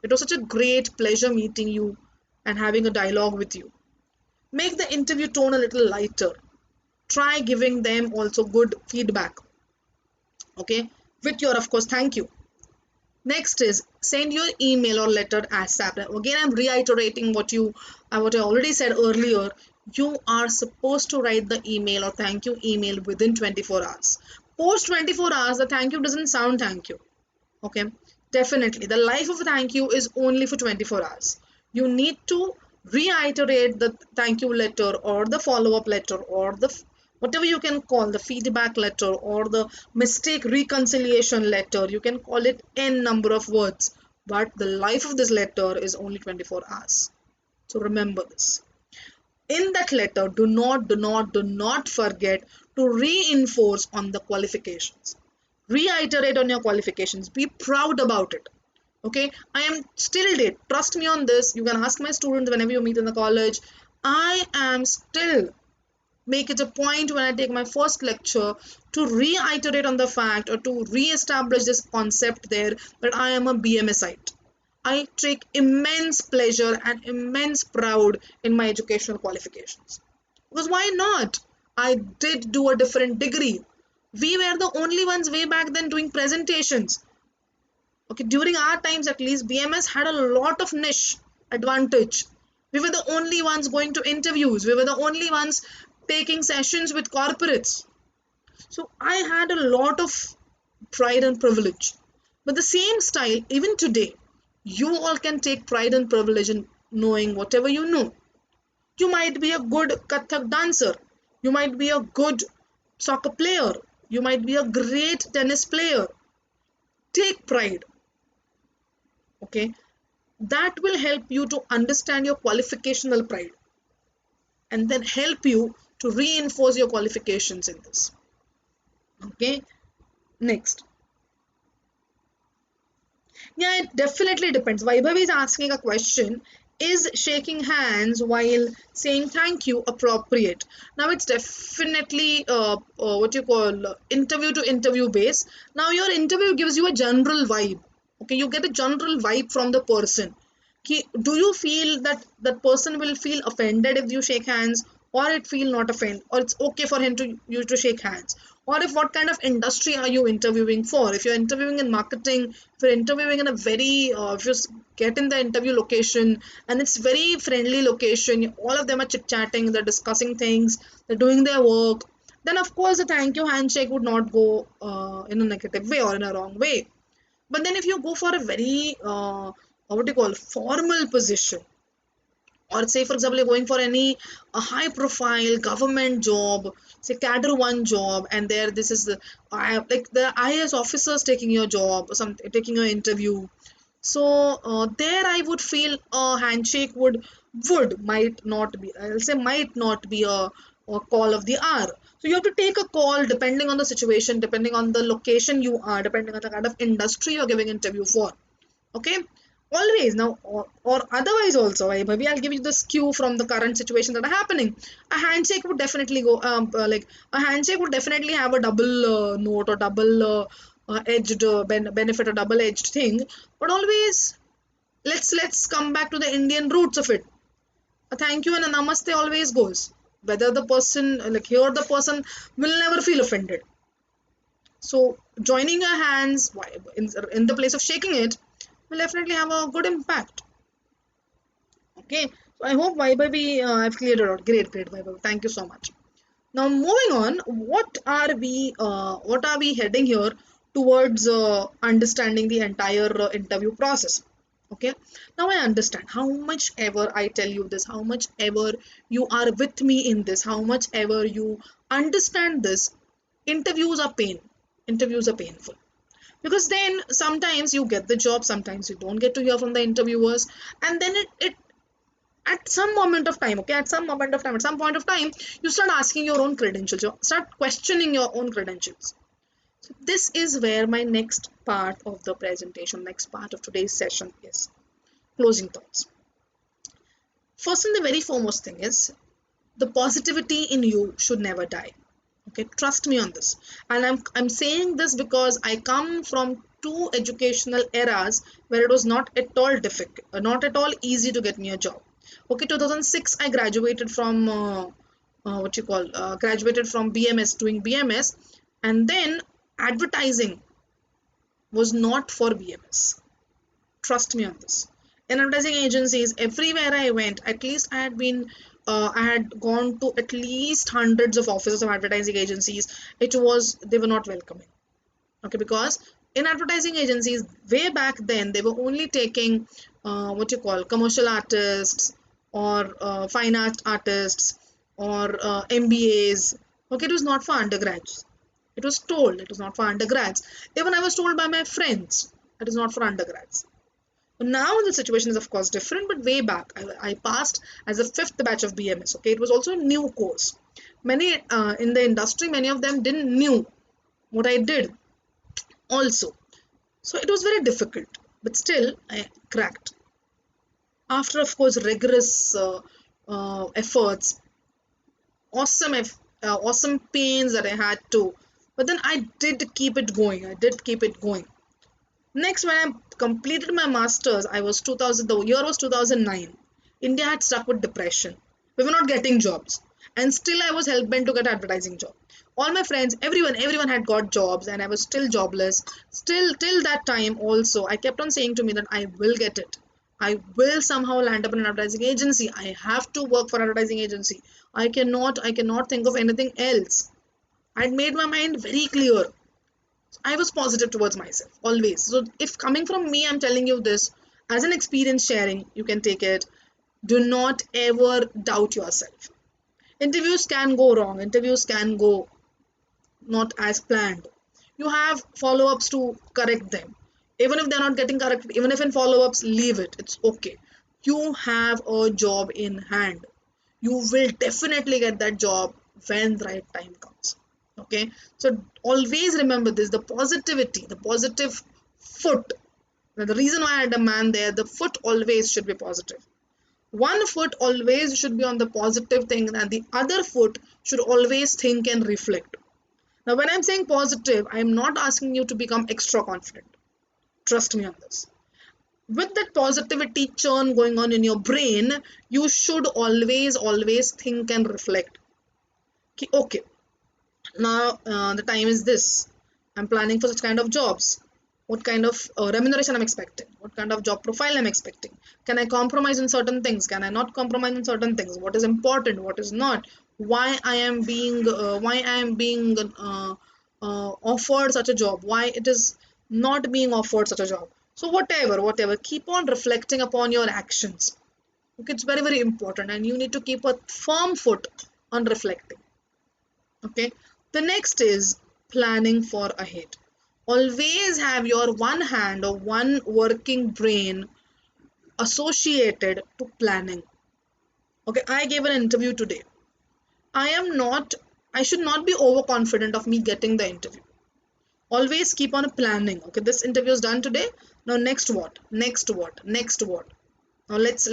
It was such a great pleasure meeting you and having a dialogue with you. Make the interview tone a little lighter. Try giving them also good feedback. Okay, with your of course thank you. Next is send your email or letter ASAP. Again, I'm reiterating what I already said earlier. You are supposed to write the email or thank you email within 24 hours. Post 24 hours, the thank you doesn't sound thank you. Okay, definitely. The life of a thank you is only for 24 hours. You need to reiterate the thank you letter or the follow-up letter or the whatever you can call the feedback letter or the mistake reconciliation letter. You can call it n number of words, but the life of this letter is only 24 hours. So remember this. In that letter, do not forget to reinforce on the qualifications. Reiterate on your qualifications. Be proud about it. Okay, I am still date. Trust me on this. You can ask my students whenever you meet in the college. I am still make it a point when I take my first lecture to reiterate on the fact or to re-establish this concept there that I am a BMSite. I take immense pleasure and immense proud in my educational qualifications. Because why not? I did do a different degree. We were the only ones way back then doing presentations. Okay, during our times at least, BMS had a lot of niche advantage. We were the only ones going to interviews. We were the only ones taking sessions with corporates. So I had a lot of pride and privilege. But the same style, even today, you all can take pride and privilege in knowing whatever you know. You might be a good Kathak dancer. You might be a good soccer player. You might be a great tennis player. Take pride. Okay. That will help you to understand your qualificational pride and then help you to reinforce your qualifications in this. Okay. Next. Yeah, it definitely depends. Vaibhav is asking a question. Is shaking hands while saying thank you appropriate? Now it's definitely what you call interview to interview base. Now your interview gives you a general vibe. Okay, you get a general vibe from the person. Do you feel that that person will feel offended if you shake hands, or it feel not offend, or it's okay for him to you to shake hands? Or if what kind of industry are you interviewing for? If you're interviewing in marketing, if you're interviewing in a very if you get in the interview location and it's very friendly location, all of them are chit chatting, they're discussing things, they're doing their work, then of course a thank you handshake would not go in a negative way or in a wrong way. But then if you go for a very what do you call formal position, or say for example you're going for any a high profile government job, say cadre one job, and there this is the like the IAS officers taking your job or some taking your interview. So there I would feel a handshake would might not be, I'll say might not be a call of the hour. So you have to take a call depending on the situation, depending on the location you are, depending on the kind of industry you're giving interview for. Okay, always. Now or otherwise also, maybe I'll give you the skew from the current situation that are happening. A handshake would definitely go like a handshake would definitely have a double note or double edged benefit or double edged thing. But always, let's come back to the Indian roots of it. A thank you and a namaste always goes, whether the person like here the person will never feel offended. So joining your hands in the place of shaking it will definitely have a good impact. Okay, so I hope Vaibhavi I've cleared it out. Great, Vaibhavi. Thank you so much. Now moving on, what are we heading here towards understanding the entire interview process? Okay, now I understand how much ever I tell you this, how much ever you are with me in this, how much ever you understand this. Interviews are pain. Interviews are painful because then sometimes you get the job, sometimes you don't get to hear from the interviewers, and then it at some moment of time, okay, at some moment of time, at some point of time, you start asking your own credentials, you start questioning your own credentials. So this is where my next part of the presentation, next part of today's session is closing thoughts. First and the very foremost thing is the positivity in you should never die. Okay, trust me on this. And I'm saying this because I come from two educational eras where it was not at all difficult, not at all easy to get me a job. Okay, 2006 I graduated from graduated from BMS, doing BMS, and then advertising was not for BMS. Trust me on this. In advertising agencies, everywhere I went, at least I had gone to at least hundreds of offices of advertising agencies. They were not welcoming. Okay, because in advertising agencies, way back then, they were only taking commercial artists or fine art artists or MBAs. Okay, it was not for undergrads. It was told it was not for undergrads. Even I was told by my friends it is not for undergrads. Now the situation is of course different, but way back I passed as a fifth batch of BMS. Okay, it was also a new course. Many in the industry, many of them didn't knew what I did also. So it was very difficult, but still I cracked. After of course rigorous efforts, awesome pains that I had to, but then I did keep it going. I did keep it going. Next, when I completed my masters, I was 2000. The year was 2009. India had stuck with depression. We were not getting jobs, and still I was hell bent to get an advertising job. All my friends, everyone had got jobs, and I was still jobless. Still, till that time, also, I kept on saying to me that I will get it. I will somehow land up in an advertising agency. I have to work for an advertising agency. I cannot think of anything else. I'd made my mind very clear. I was positive towards myself always. So if coming from me, I'm telling you this as an experience sharing, you can take it. Do not ever doubt yourself. Interviews can go wrong, interviews can go not as planned. You have follow-ups to correct them. Even if they're not getting corrected, even if in follow-ups, leave it. It's okay. You have a job in hand. You will definitely get that job when the right time comes. Okay. So always remember this, the positivity, the positive foot. Now, the reason why I had a man there, the foot always should be positive. One foot always should be on the positive thing, and the other foot should always think and reflect. Now, when I'm saying positive, I'm not asking you to become extra confident. Trust me on this. With that positivity churn going on in your brain, you should always think and reflect. Okay, now the time is this. I'm planning for such kind of jobs. What kind of remuneration I'm expecting? What kind of job profile I'm expecting? Can I compromise in certain things? Can I not compromise in certain things? What is important? What is not? Why I am being offered such a job? Why it is not being offered such a job? So whatever, keep on reflecting upon your actions. Okay, it's very important, and you need to keep a firm foot on reflecting. Okay, the next is planning for ahead. Always have your one hand or one working brain associated to planning. Okay, I gave an interview today. I am not, I should not be overconfident of me getting the interview. Always keep on planning. Okay, this interview is done today. Now next what? Next what? Now let's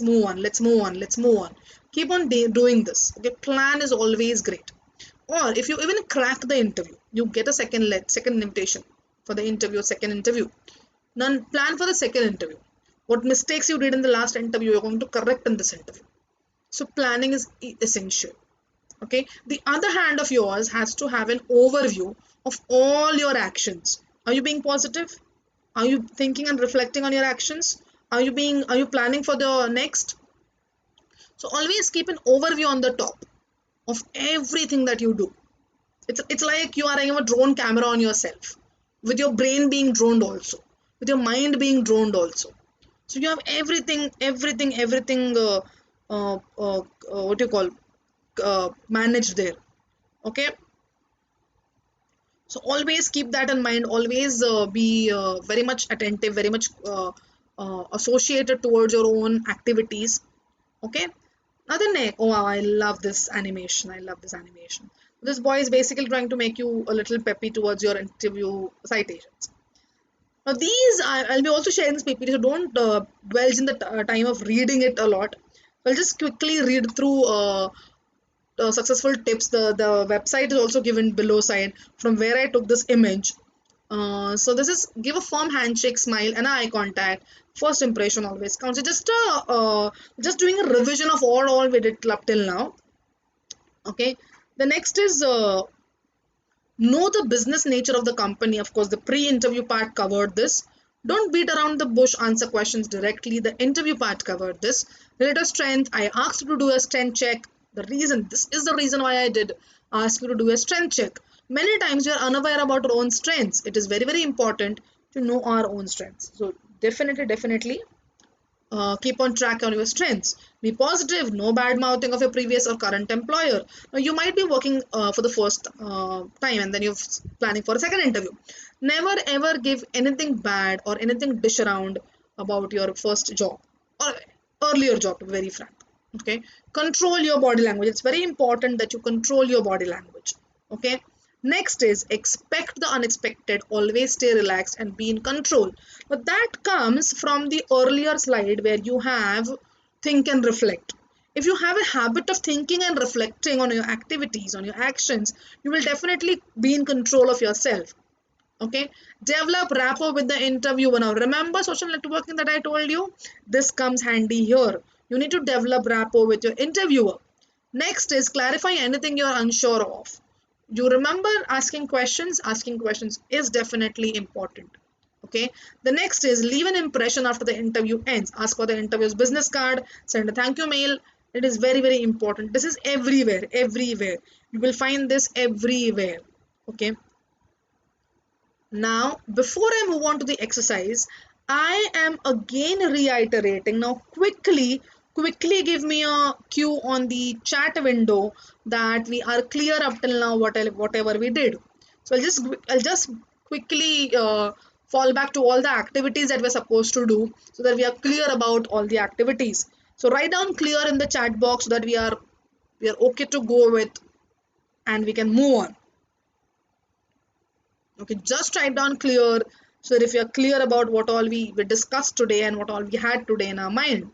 move on. Let's move on. Keep on doing this. Okay, plan is always great. Or if you even crack the interview, you get a second invitation for the interview, second interview. Then plan for the second interview. What mistakes you did in the last interview, you're going to correct in this interview. So planning is essential. Okay. The other hand of yours has to have an overview of all your actions. Are you being positive? Are you thinking and reflecting on your actions? Are you planning for the next? So always keep an overview on the top of everything that you do. It's like you are having a drone camera on yourself, with your brain being droned also, with your mind being droned also. So you have everything. What do you call, managed there. Okay. So always keep that in mind. Always be very much attentive, very much associated towards your own activities. Okay. Now the next, oh wow, I love this animation. I love this animation. This boy is basically trying to make you a little peppy towards your interview citations. Now these, I'll be also sharing this PPT, so don't dwelge in the time of reading it a lot. I'll just quickly read through successful tips. The website is also given below side from where I took this image. So this is give a firm handshake, smile, and eye contact. First impression always counts. So just doing a revision of all we did up till now. Okay. The next is know the business nature of the company. Of course, the pre-interview part covered this. Don't beat around the bush, answer questions directly. The interview part covered this. Relative strength, I asked you to do a strength check. This is the reason why I did ask you to do a strength check. Many times we are unaware about our own strengths. It is very important to know our own strengths. So definitely keep on track on your strengths. Be positive, no bad mouthing of your previous or current employer. Now, you might be working for the first time, and then you're planning for a second interview. Never ever give anything bad or anything dish around about your first job or earlier job, to be very frank. Okay, control your body language. It's very important that you control your body language. Okay. Next is expect the unexpected, always stay relaxed and be in control. But that comes from the earlier slide where you have think and reflect. If you have a habit of thinking and reflecting on your activities, on your actions, you will definitely be in control of yourself. Okay, develop rapport with the interviewer. Now remember social networking that I told you, this comes handy here. You need to develop rapport with your interviewer. Next is clarify anything you're unsure of. You remember asking questions is definitely important. Okay, the next is leave an impression after the interview ends. Ask for the interview's business card, send a thank you mail. It is very important. This is everywhere. You will find this everywhere. Okay. Now, before I move on to the exercise, I am again reiterating. Now, quickly quickly give me a cue on the chat window that we are clear up till now whatever we did. So I'll just quickly fall back to all the activities that we're supposed to do so that we are clear about all the activities. So write down clear in the chat box so that we are okay to go with and we can move on. Okay, just write down clear so that if you're clear about what all we discussed today and what all we had today in our mind.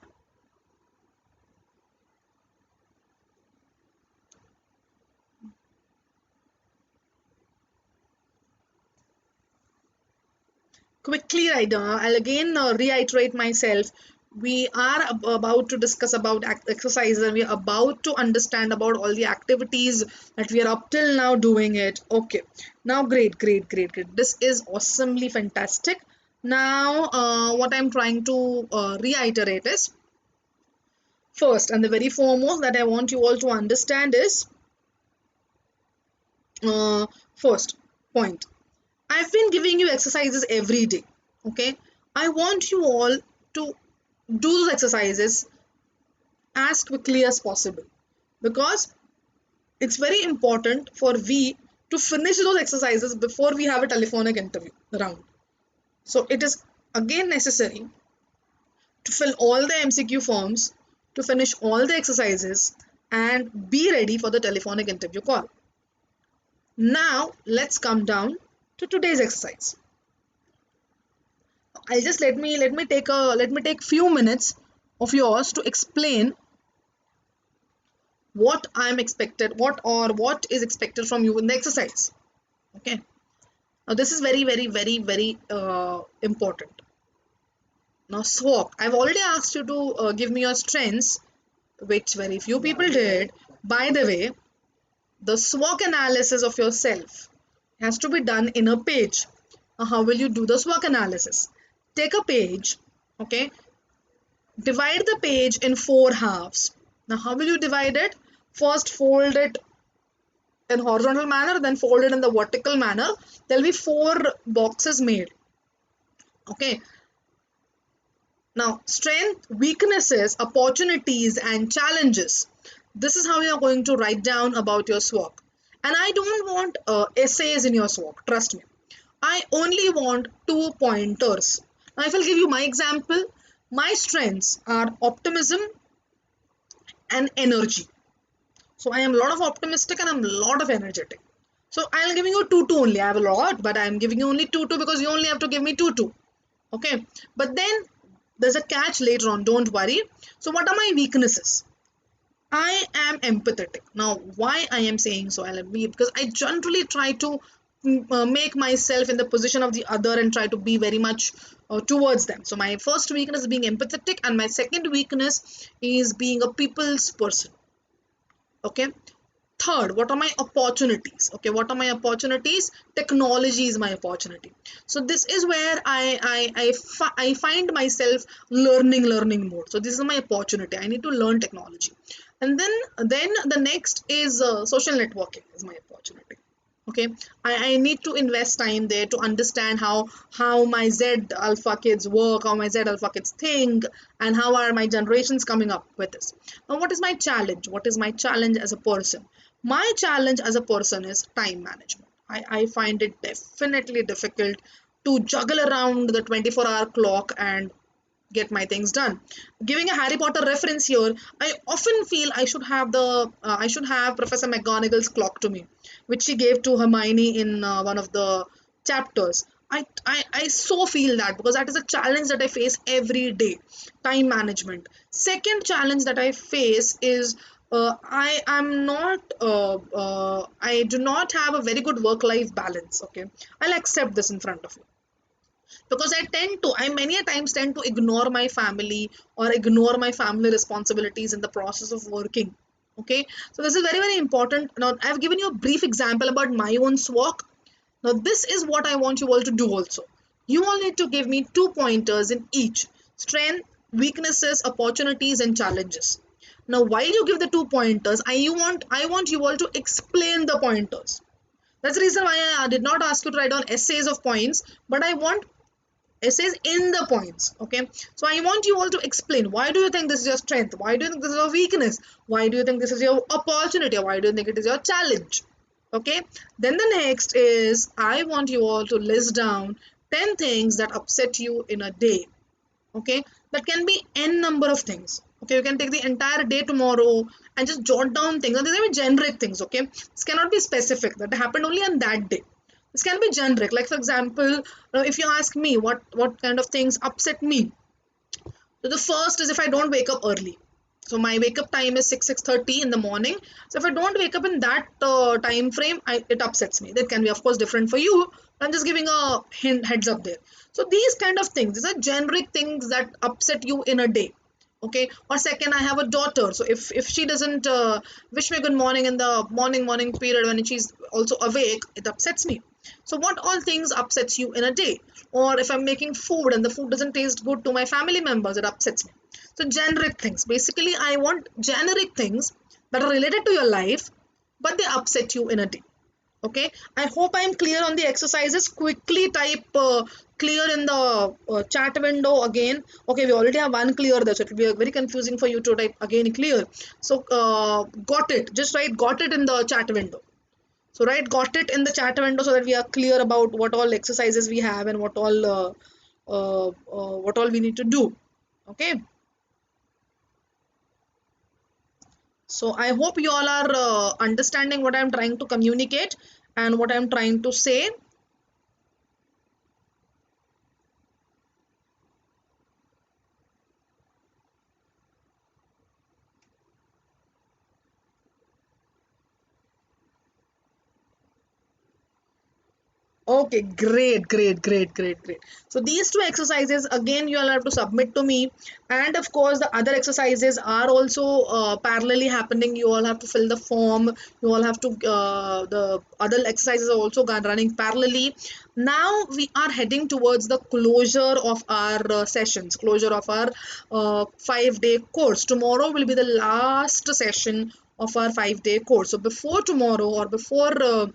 Quickly, I'll again reiterate myself. We are about to discuss about exercises and we are about to understand about all the activities that we are up till now doing it. Okay, now great. This is awesomely fantastic. Now, what I'm trying to reiterate is first and the very foremost that I want you all to understand is first point. I've been giving you exercises every day. Okay, I want you all to do those exercises as quickly as possible because it's very important for we to finish those exercises before we have a telephonic interview round. So it is again necessary to fill all the MCQ forms, to finish all the exercises, and be ready for the telephonic interview call. Now let's come down to today's exercise. I'll just let me take few minutes of yours to explain what is expected from you in the exercise. Okay, now this is very important. Now SWOT, I've already asked you to give me your strengths, which very few people did. By the way, the SWOT analysis of yourself has to be done in a page. Now how will you do the SWOT analysis? Take a page, okay, divide the page in 4 halves. Now how will you divide it? First fold it in horizontal manner, then fold it in the vertical manner. There'll be 4 boxes made. Okay, now strength, weaknesses, opportunities and challenges. This is how you are going to write down about your SWOT. And I don't want essays in your SWOT, trust me. I only want 2 pointers. Now if I'll give you my example, my strengths are optimism and energy. So I am a lot of optimistic and I'm a lot of energetic. So I'll giving you two only. I have a lot, but I'm giving you only two because you only have to give me two. Okay. But then there's a catch later on. Don't worry. So what are my weaknesses? I am empathetic. Now, why I am saying so? I'll be because I generally try to make myself in the position of the other and try to be very much towards them. So my first weakness is being empathetic, and my second weakness is being a people's person. Okay. Third, what are my opportunities? Okay, what are my opportunities? Technology is my opportunity. So this is where I find myself learning mode. So this is my opportunity. I need to learn technology. And then the next is social networking is my opportunity. Okay, I need to invest time there to understand how my Z alpha kids work, how my Z alpha kids think, and how are my generations coming up with this. Now what is my challenge? What is my challenge as a person? My challenge as a person is time management. I find it definitely difficult to juggle around the 24-hour clock and get my things done. Giving a Harry Potter reference here, I often feel I should have Professor McGonagall's clock to me, which she gave to Hermione in one of the chapters. I so feel that because that is a challenge that I face every day. Time management. Second challenge that I face is I do not have a very good work-life balance. Okay, I'll accept this in front of you because I many a times tend to ignore my family or ignore my family responsibilities in the process of working. Okay, so this is very important. Now I've given you a brief example about my own SWOT. Now this is what I want you all to do also. You all need to give me 2 pointers in each: strength, weaknesses, opportunities and challenges. Now while you give the 2 pointers, I want you all to explain the pointers. That's the reason why I did not ask you to write down essays of points, but I want It says in the points. Okay, so I want you all to explain, why do you think this is your strength, why do you think this is your weakness, why do you think this is your opportunity, why do you think it is your challenge? Okay, then the next is I want you all to list down 10 things that upset you in a day. Okay, that can be n number of things. Okay, you can take the entire day tomorrow and just jot down things, and these are generic things. Okay, this cannot be specific that happened only on that day. This can be generic, like for example, if you ask me what kind of things upset me. So the first is if I don't wake up early. So my wake up time is 6:30 in the morning. So if I don't wake up in that time frame, it upsets me. That can be of course different for you. I'm just giving a heads up there. So these kind of things, these are generic things that upset you in a day. Okay, or second, I have a daughter, so if she doesn't wish me good morning in the morning period when she's also awake, it upsets me. So what all things upsets you in a day? Or if I'm making food and the food doesn't taste good to my family members, it upsets me. So generic things, basically I want generic things that are related to your life but they upset you in a day. Okay, I hope I'm clear on the exercises. Quickly type clear in the chat window again. Okay, we already have one clear there, so it will be very confusing for you to type again clear. So got it, just write got it in the chat window. So write got it in the chat window so that we are clear about what all exercises we have and what all we need to do. Okay, so I hope you all are understanding what I'm trying to communicate and what I'm trying to say. Okay, great. So these two exercises again you all have to submit to me, and of course the other exercises are also parallelly happening. You all have to fill the form. You all have to the other exercises are also running parallelly. Now we are heading towards the closure of our sessions, closure of our 5 day course. Tomorrow will be the last session of our 5 day course. So before tomorrow or before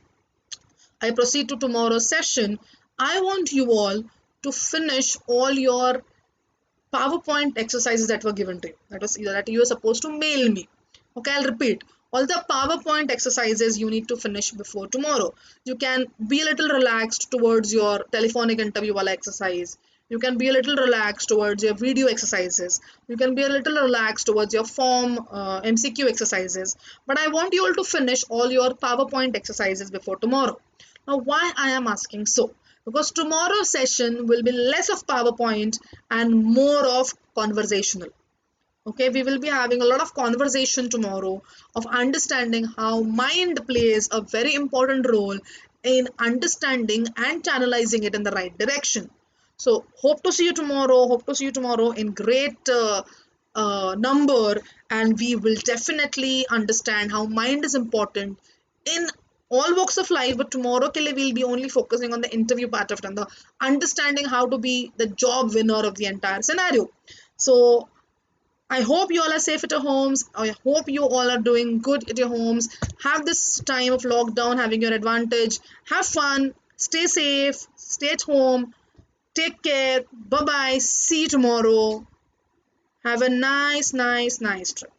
I proceed to tomorrow's session, I want you all to finish all your PowerPoint exercises that were given to you. That you were supposed to mail me. Okay, I'll repeat. All the PowerPoint exercises you need to finish before tomorrow. You can be a little relaxed towards your telephonic interview wala exercise. You can be a little relaxed towards your video exercises. You can be a little relaxed towards your form MCQ exercises. But I want you all to finish all your PowerPoint exercises before tomorrow. Now, why I am asking so? Because tomorrow's session will be less of PowerPoint and more of conversational. Okay, we will be having a lot of conversation tomorrow of understanding how mind plays a very important role in understanding and channelizing it in the right direction. So, hope to see you tomorrow. Hope to see you tomorrow in great number, and we will definitely understand how mind is important in all walks of life. But tomorrow ke liye we'll be only focusing on the interview part of it and the understanding how to be the job winner of the entire scenario. So I hope you all are safe at your homes. I hope you all are doing good at your homes. Have this time of lockdown having your advantage. Have fun. Stay safe. Stay at home. Take care. Bye bye. See you tomorrow. Have a nice trip.